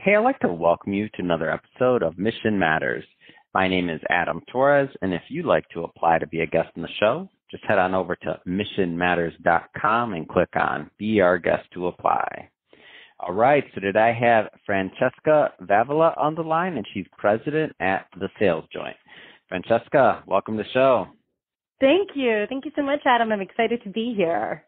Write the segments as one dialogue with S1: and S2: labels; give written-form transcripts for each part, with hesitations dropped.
S1: Hey, I'd like to welcome you to another episode of Mission Matters. My name is Adam Torres, and if you'd like to apply to be a guest on the show, just head on over to missionmatters.com and click on Be Our Guest to apply. All right, so today I have Francesca Vavala on the line, and she's president at The Sales Joint. Francesca, welcome to the show.
S2: Thank you. Thank you so much, Adam. I'm excited to be here.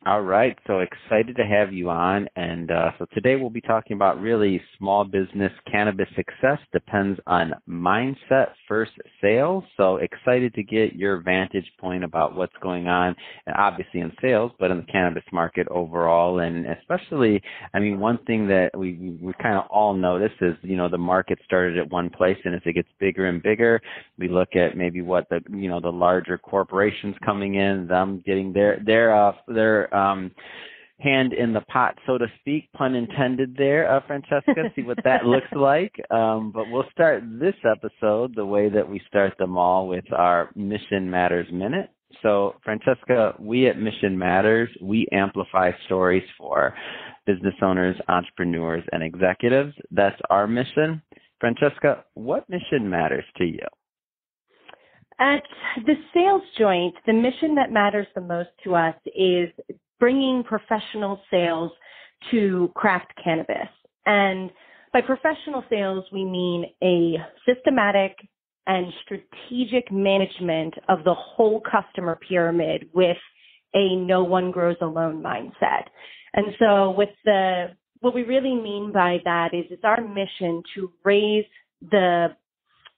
S1: All right, so excited to have you on. And so today we'll be talking about really small business cannabis success depends on mindset first sales. So excited to get your vantage point about what's going on, and obviously in sales, but in the cannabis market overall. And especially, I mean, one thing that we kind of all notice is, you know, the market started at one place, and as it gets bigger and bigger, we look at maybe what the larger corporations coming in, them getting their hand in the pot, so to speak, pun intended there, Francesca, see what that looks like. But we'll start this episode the way that we start them all, with our Mission Matters Minute. So, Francesca, we at Mission Matters, we amplify stories for business owners, entrepreneurs, and executives. That's our mission. Francesca, what mission matters to you?
S2: At the Sales Joint, the mission that matters the most to us is bringing professional sales to craft cannabis. And by professional sales, we mean a systematic and strategic management of the whole customer pyramid with a no one grows alone mindset. And so what we really mean by that is it's our mission to raise the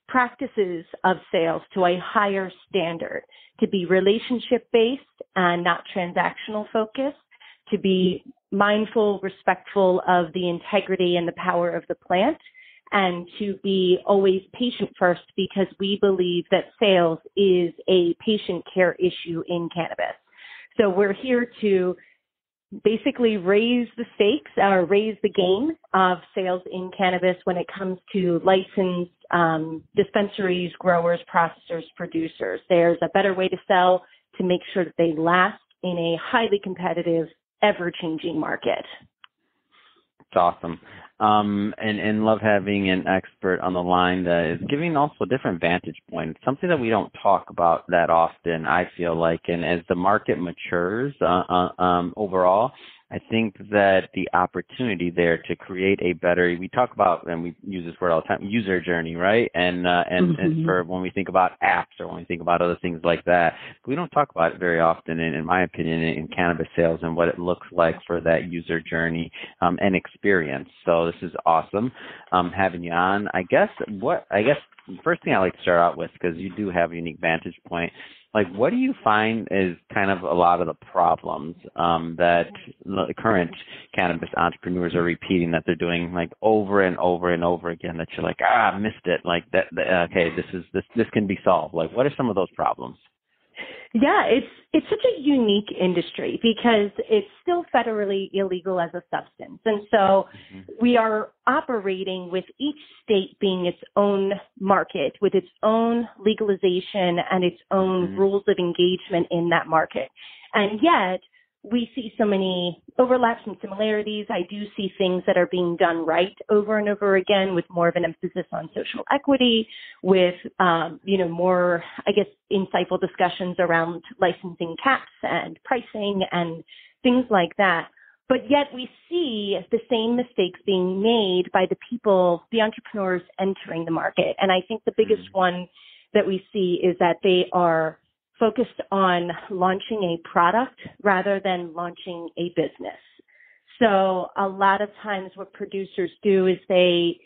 S2: practices of sales to a higher standard, to be relationship-based and not transactional focused, to be mindful, respectful of the integrity and the power of the plant, and to be always patient first, because we believe that sales is a patient care issue in cannabis. So we're here to basically raise the stakes or raise the game of sales in cannabis when it comes to licensed dispensaries, growers, processors, producers. There's a better way to sell to make sure that they last in a highly competitive, ever-changing market.
S1: It's awesome. And love having an expert on the line that is giving also a different vantage point. It's something that we don't talk about that often, I feel like. And as the market matures overall, I think that the opportunity there to create a better, we talk about, and we use this word all the time, user journey, right? And for when we think about apps or when we think about other things like that, we don't talk about it very often, in my opinion, in cannabis sales, and what it looks like for that user journey and experience. So this is awesome having you on. I guess the first thing I like to start out with, because you do have a unique vantage point, like, what do you find is kind of a lot of the problems that current cannabis entrepreneurs are repeating, that they're doing like over and over and over again, that you're like, I missed it. Like that. Okay, this can be solved. Like, what are some of those problems?
S2: Yeah, it's such a unique industry because it's still federally illegal as a substance. And so we are operating with each state being its own market, with its own legalization and its own rules of engagement in that market. And yet we see so many overlaps and similarities. I do see things that are being done right over and over again, with more of an emphasis on social equity, with, more, I guess, insightful discussions around licensing caps and pricing and things like that. But yet we see the same mistakes being made by the people, the entrepreneurs entering the market. And I think the biggest one that we see is that they are focused on launching a product rather than launching a business. So a lot of times what producers do is they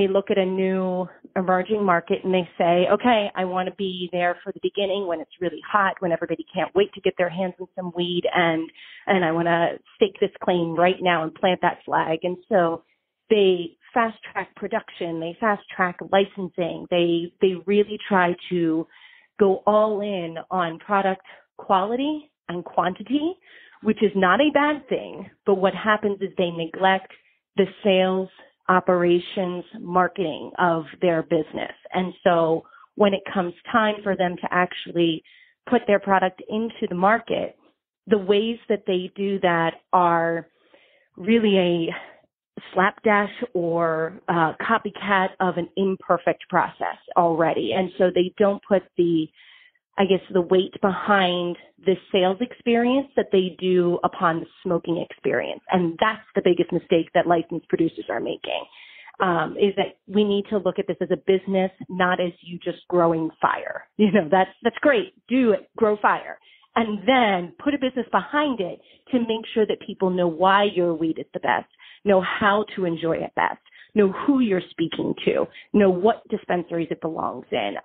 S2: look at a new emerging market and they say, okay, I want to be there for the beginning when it's really hot, when everybody can't wait to get their hands on some weed, and I want to stake this claim right now and plant that flag. And so they fast track production, they fast track licensing, they really try to go all in on product quality and quantity, which is not a bad thing. But what happens is they neglect the sales, operations, marketing of their business. And so when it comes time for them to actually put their product into the market, the ways that they do that are really slapdash or copycat of an imperfect process already. And so they don't put the weight behind the sales experience that they do upon the smoking experience. And that's the biggest mistake that licensed producers are making, is that we need to look at this as a business, not as you just growing fire. That's great. Do it, grow fire. And then put a business behind it to make sure that people know why your weed is the best, know how to enjoy it best, know who you're speaking to, know what dispensaries it belongs in,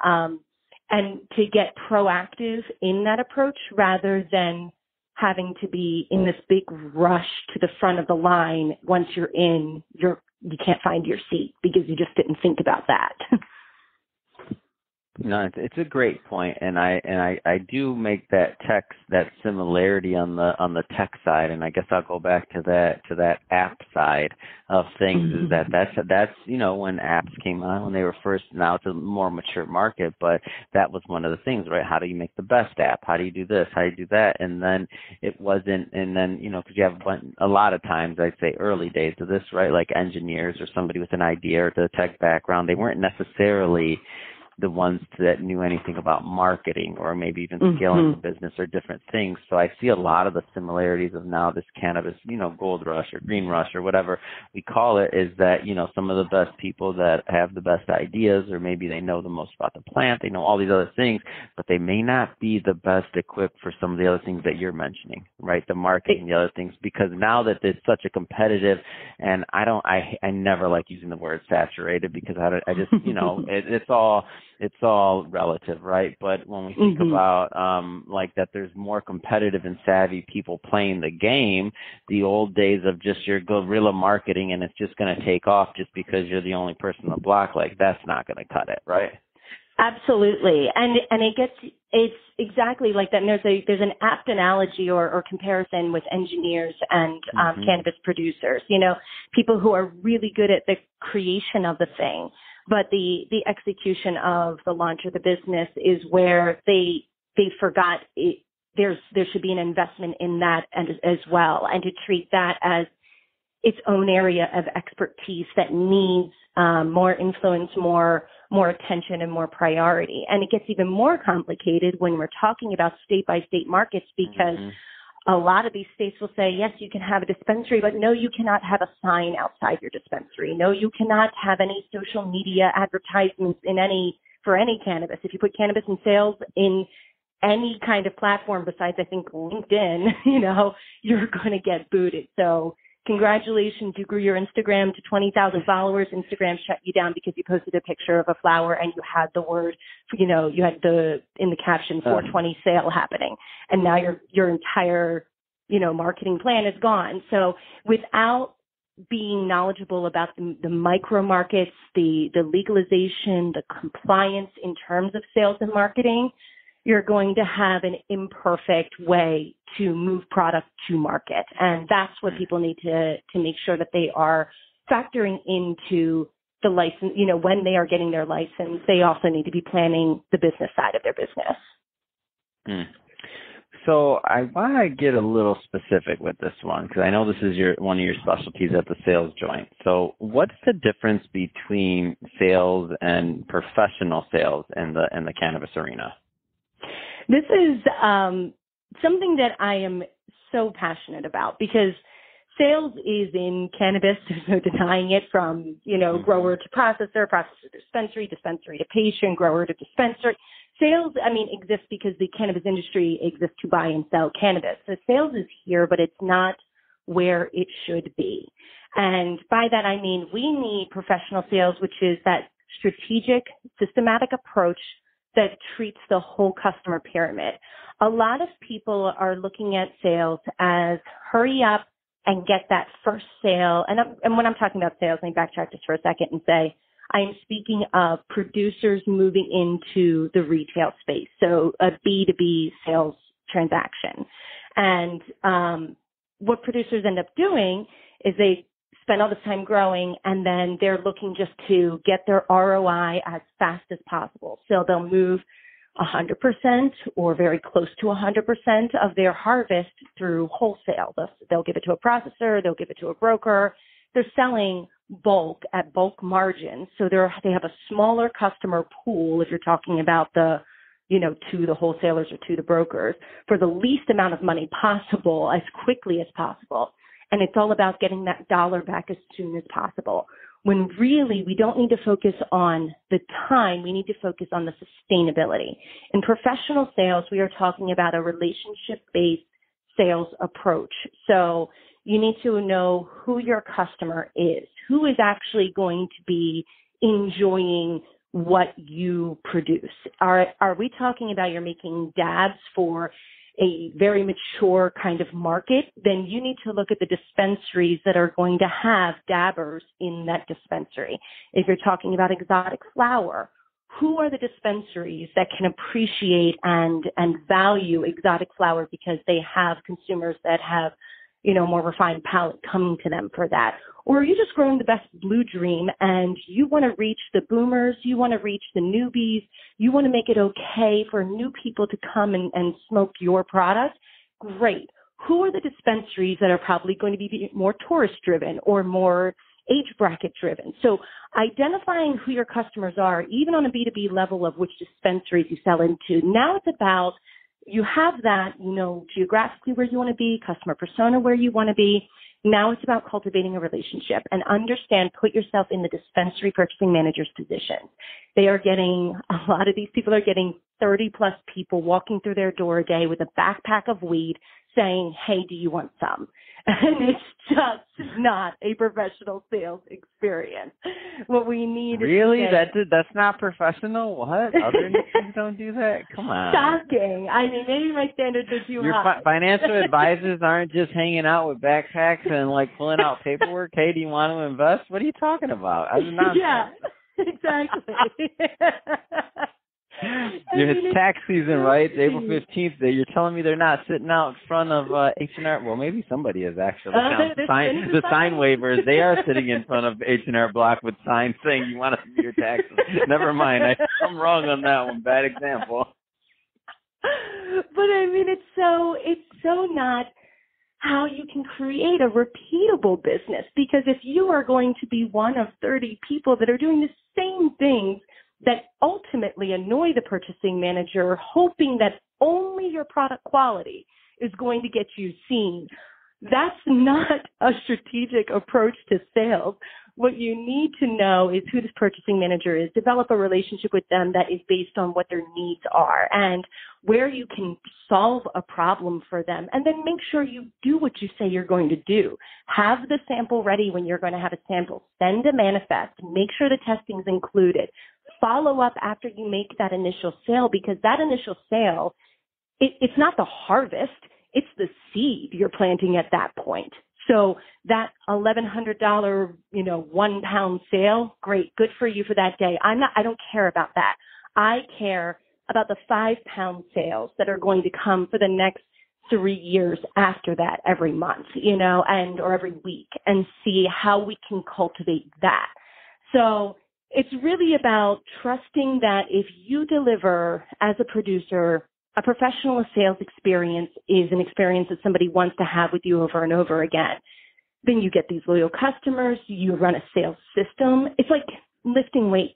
S2: and to get proactive in that approach rather than having to be in this big rush to the front of the line. Once you're in, you can't find your seat because you just didn't think about that.
S1: No, it's a great point, and I do make that similarity on the tech side, and I guess I'll go back to that app side of things. Mm-hmm. Is that's when apps came out, when they were first. Now it's a more mature market, but that was one of the things, right? How do you make the best app? How do you do this? How do you do that? And then it wasn't, and then because you have a lot of times, I'd say early days of this, right? Like engineers or somebody with an idea or the tech background, they weren't necessarily the ones that knew anything about marketing or maybe even scaling the business or different things. So I see a lot of the similarities of now this cannabis, gold rush or green rush or whatever we call it, is that, some of the best people that have the best ideas, or maybe they know the most about the plant, they know all these other things, but they may not be the best equipped for some of the other things that you're mentioning, right? The marketing, the other things, because now that it's such a competitive, and I never like using the word saturated because I just, it's all relative, right? But when we think about that there's more competitive and savvy people playing the game, the old days of just your guerrilla marketing and it's just going to take off just because you're the only person on the block, that's not going to cut it, right?
S2: Absolutely. And it's exactly like that. And there's an apt analogy or comparison with engineers and cannabis producers, people who are really good at the creation of the thing, but the execution of the launch of the business is where they forgot there should be an investment in that as well, and to treat that as its own area of expertise that needs more influence, more attention, and more priority. And it gets even more complicated when we're talking about state-by-state markets, because a lot of these states will say, yes, you can have a dispensary, but no, you cannot have a sign outside your dispensary. No, you cannot have any social media advertisements for any cannabis. If you put cannabis in sales in any kind of platform besides, I think, LinkedIn, you're going to get booted. So congratulations, you grew your Instagram to 20,000 followers. Instagram shut you down because you posted a picture of a flower and you had the word, you had in the caption 420 sale happening. And now your entire, marketing plan is gone. So without being knowledgeable about the micro markets, the legalization, the compliance in terms of sales and marketing, you're going to have an imperfect way to move product to market. And that's what people need to make sure that they are factoring into the license. When they are getting their license, they also need to be planning the business side of their business.
S1: So I want to get a little specific with this one, because I know this is one of your specialties at the sales joint. So what's the difference between sales and professional sales in the cannabis arena?
S2: This is something that I am so passionate about, because sales is in cannabis. There's no denying it, from, grower to processor, processor to dispensary, dispensary to patient, grower to dispensary. Sales, exists because the cannabis industry exists to buy and sell cannabis. So sales is here, but it's not where it should be. And by that, I mean we need professional sales, which is that strategic, systematic approach that treats the whole customer pyramid. A lot of people are looking at sales as hurry up and get that first sale. And when I'm talking about sales, let me backtrack just for a second and say, I'm speaking of producers moving into the retail space, so a B2B sales transaction. And what producers end up doing is they spend all this time growing, and then they're looking just to get their ROI as fast as possible. So they'll move 100% or very close to 100% of their harvest through wholesale. They'll give it to a processor, they'll give it to a broker, they're selling bulk at bulk margins. So they have a smaller customer pool if you're talking about the, to the wholesalers or to the brokers for the least amount of money possible as quickly as possible. And it's all about getting that dollar back as soon as possible. When really we don't need to focus on the time, we need to focus on the sustainability. In professional sales, we are talking about a relationship-based sales approach. So you need to know who your customer is, who is actually going to be enjoying what you produce. Are we talking about you're making dabs for a very mature kind of market? Then you need to look at the dispensaries that are going to have dabbers in that dispensary. If you're talking about exotic flower, who are the dispensaries that can appreciate and value exotic flower because they have consumers that have, more refined palate coming to them for that? Or are you just growing the best blue dream and you want to reach the boomers, you want to reach the newbies, you want to make it okay for new people to come and smoke your product? Great. Who are the dispensaries that are probably going to be more tourist driven or more age bracket driven? So identifying who your customers are, even on a B2B level of which dispensaries you sell into. Now it's about, you have that, geographically where you want to be, customer persona where you want to be. Now it's about cultivating a relationship and put yourself in the dispensary purchasing manager's position. A lot of these people are getting 30 plus people walking through their door a day with a backpack of weed saying, hey, do you want some? And it's just not a professional sales experience. What we need
S1: really?
S2: is
S1: That's not professional? What? Other industries don't do that? Come on.
S2: Shocking. I mean, maybe my standards are too high.
S1: Your financial advisors aren't just hanging out with backpacks and pulling out paperwork. Hey, do you want to invest? What are you talking about?
S2: Yeah, exactly.
S1: It's tax season, right? It's April 15th. You're telling me they're not sitting out in front of H&R? Well, maybe somebody is actually. The sign waivers, they are sitting in front of H&R Block with signs saying you want to see your taxes. Never mind. I'm wrong on that one. Bad example.
S2: But I mean, it's so not how you can create a repeatable business, because if you are going to be one of 30 people that are doing the same things that ultimately annoy the purchasing manager, hoping that only your product quality is going to get you seen, that's not a strategic approach to sales. What you need to know is who this purchasing manager is, develop a relationship with them that is based on what their needs are and where you can solve a problem for them, and then make sure you do what you say you're going to do. Have the sample ready when you're going to have a sample. Send a manifest. Make sure the testing's included. Follow up after you make that initial sale, because that initial sale, it's not the harvest, it's the seed you're planting at that point. So that $1,100, 1 pound sale, great, good for you for that day. I don't care about that. I care about the 5 pound sales that are going to come for the next 3 years after that, every month, or every week, and see how we can cultivate that. So it's really about trusting that if you deliver as a producer, a professional sales experience is an experience that somebody wants to have with you over and over again. Then you get these loyal customers, you run a sales system. It's like lifting weights.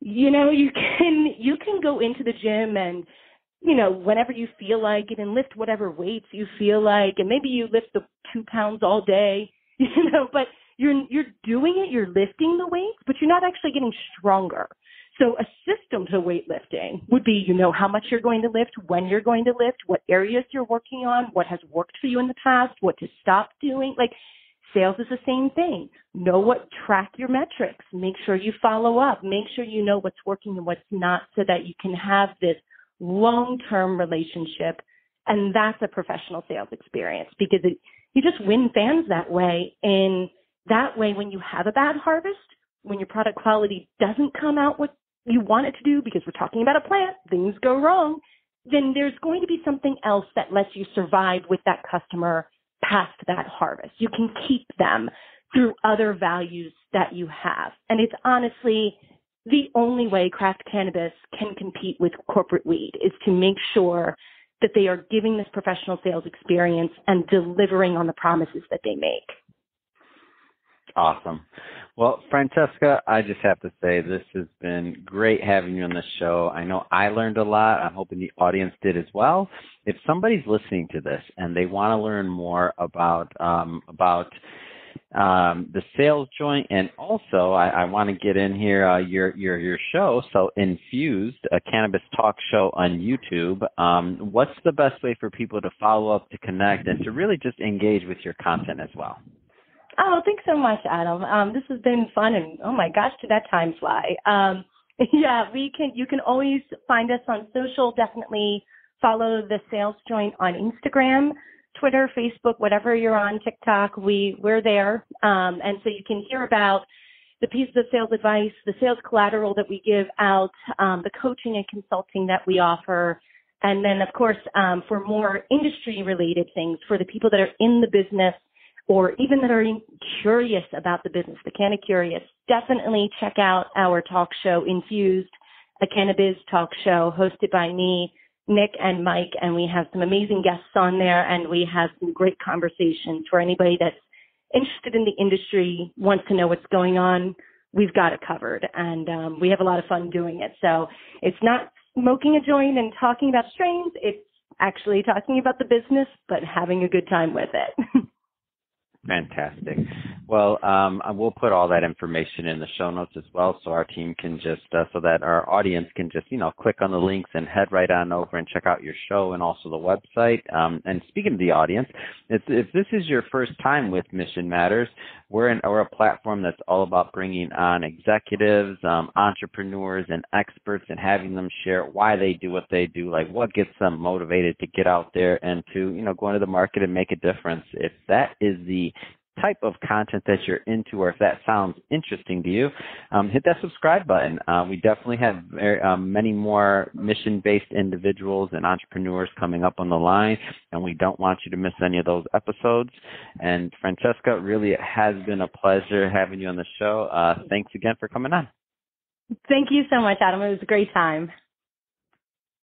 S2: You can go into the gym and, whenever you feel like it, and lift whatever weights you feel like, and maybe you lift the 2 pounds all day, but you're doing it, you're lifting the weights, but you're not actually getting stronger. So a system to weightlifting would be, how much you're going to lift, when you're going to lift, what areas you're working on, what has worked for you in the past, what to stop doing. Sales is the same thing. Track your metrics. Make sure you follow up. Make sure you know what's working and what's not, so that you can have this long-term relationship. And that's a professional sales experience, because you just win fans that way. And that way, when you have a bad harvest, when your product quality doesn't come out what you want it to do, because we're talking about a plant, things go wrong, then there's going to be something else that lets you survive with that customer past that harvest. You can keep them through other values that you have. And it's honestly the only way craft cannabis can compete with corporate weed, is to make sure that they are giving this professional sales experience and delivering on the promises that they make.
S1: Awesome. Well, Francesca, I just have to say this has been great having you on the show. I know I learned a lot. I'm hoping the audience did as well. If somebody's listening to this and they want to learn more about the sales joint, and also I want to get in here your show. So Infused, a cannabis talk show on YouTube. What's the best way for people to follow up, to connect, and to really just engage with your content as well?
S2: Oh, thanks so much, Adam. This has been fun, and oh my gosh, did that time fly? Yeah, you can always find us on social. Definitely follow the Sales Joint on Instagram, Twitter, Facebook, whatever you're on, TikTok, we're there. And so you can hear about the pieces of sales advice, the sales collateral that we give out, the coaching and consulting that we offer. And then, of course, for more industry-related things, for the people that are in the business or even that are curious about the business, the Canna Curious, definitely check out our talk show, Infused, a Cannabis talk show hosted by me, Nick and Mike, and we have some amazing guests on there, and we have some great conversations for anybody that's interested in the industry, wants to know what's going on. We've got it covered, and we have a lot of fun doing it. So it's not smoking a joint and talking about strains. It's actually talking about the business, but having a good time with it.
S1: Fantastic. Well, I will put all that information in the show notes as well, so our team can just, so that our audience can just, click on the links and head right on over and check out your show and also the website. And speaking of the audience, if this is your first time with Mission Matters, we're a platform that's all about bringing on executives, entrepreneurs, and experts, and having them share why they do what they do, like what gets them motivated to get out there and to, go into the market and make a difference. If that is the type of content that you're into, or if that sounds interesting to you, hit that subscribe button. We definitely have many more mission-based individuals and entrepreneurs coming up on the line, and we don't want you to miss any of those episodes. And Francesca, really, it has been a pleasure having you on the show. Thanks again for coming on.
S2: Thank you so much, Adam. It was a great time.